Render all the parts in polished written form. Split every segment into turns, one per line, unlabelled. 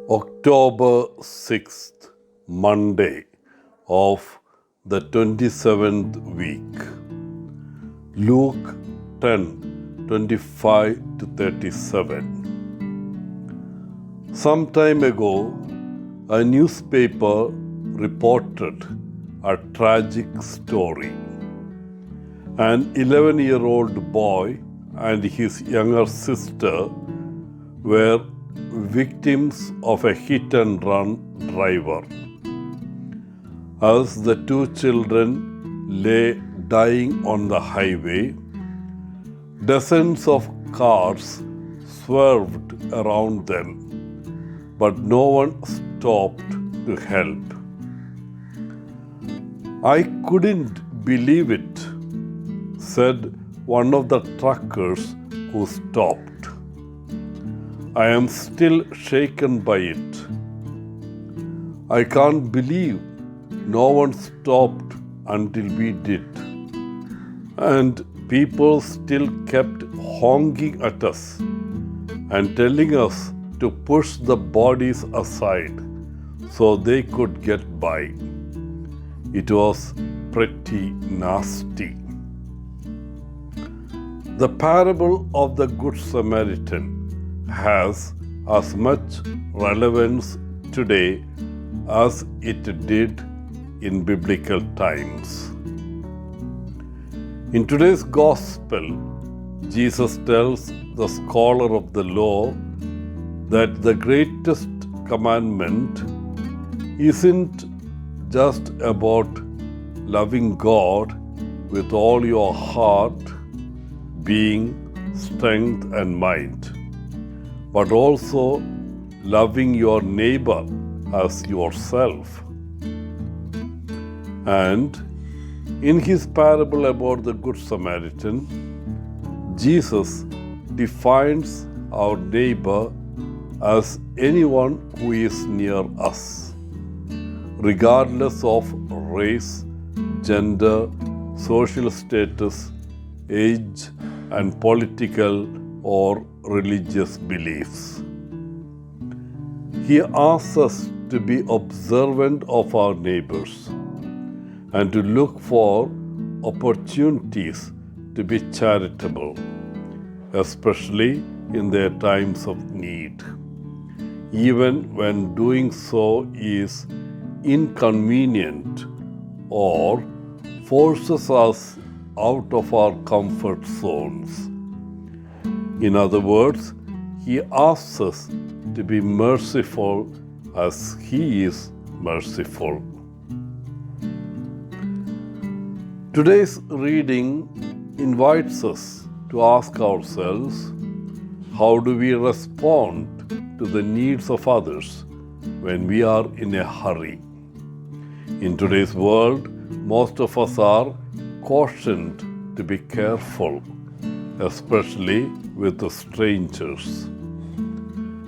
October 6th, Monday of the 27th week. Luke 10:25 to 37. Some time ago, a newspaper reported a tragic story. An 11-year-old boy and his younger sister were victims of a hit-and-run driver. As the two children lay dying on the highway, dozens of cars swerved around them, but no one stopped to help. "I couldn't believe it," said one of the truckers who stopped. "I am still shaken by it. I can't believe no one stopped until we did. And people still kept honking at us and telling us to push the bodies aside so they could get by. It was pretty nasty." The parable of the Good Samaritan has as much relevance today as it did in biblical times. In today's gospel, Jesus tells the scholar of the law that the greatest commandment isn't just about loving God with all your heart, being, strength, and might, but also loving your neighbor as yourself. And in his parable about the Good Samaritan, Jesus defines our neighbor as anyone who is near us, regardless of race, gender, social status, age, and political or religious beliefs. He asks us to be observant of our neighbors and to look for opportunities to be charitable, especially in their times of need, even when doing so is inconvenient or forces us out of our comfort zones. In other words, he asks us to be merciful as he is merciful. Today's reading invites us to ask ourselves, how do we respond to the needs of others when we are in a hurry? In today's world, most of us are cautioned to be careful, especially with the strangers.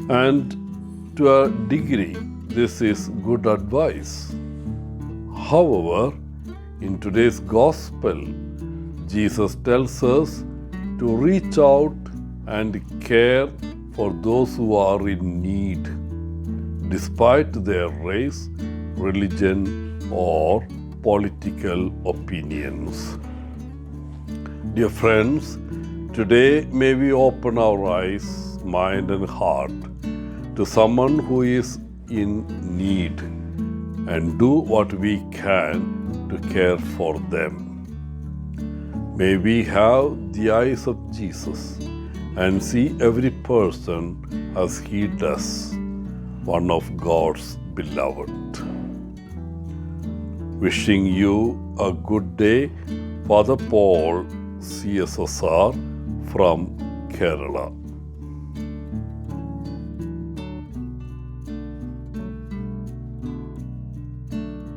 And to a degree, this is good advice. However, in today's gospel, Jesus tells us to reach out and care for those who are in need, despite their race, religion, or political opinions. Dear friends, today may we open our eyes, mind, and heart to someone who is in need and do what we can to care for them. May we have the eyes of Jesus and see every person as he does, one of God's beloved. Wishing you a good day, Father Paul, CSSR from Kerala.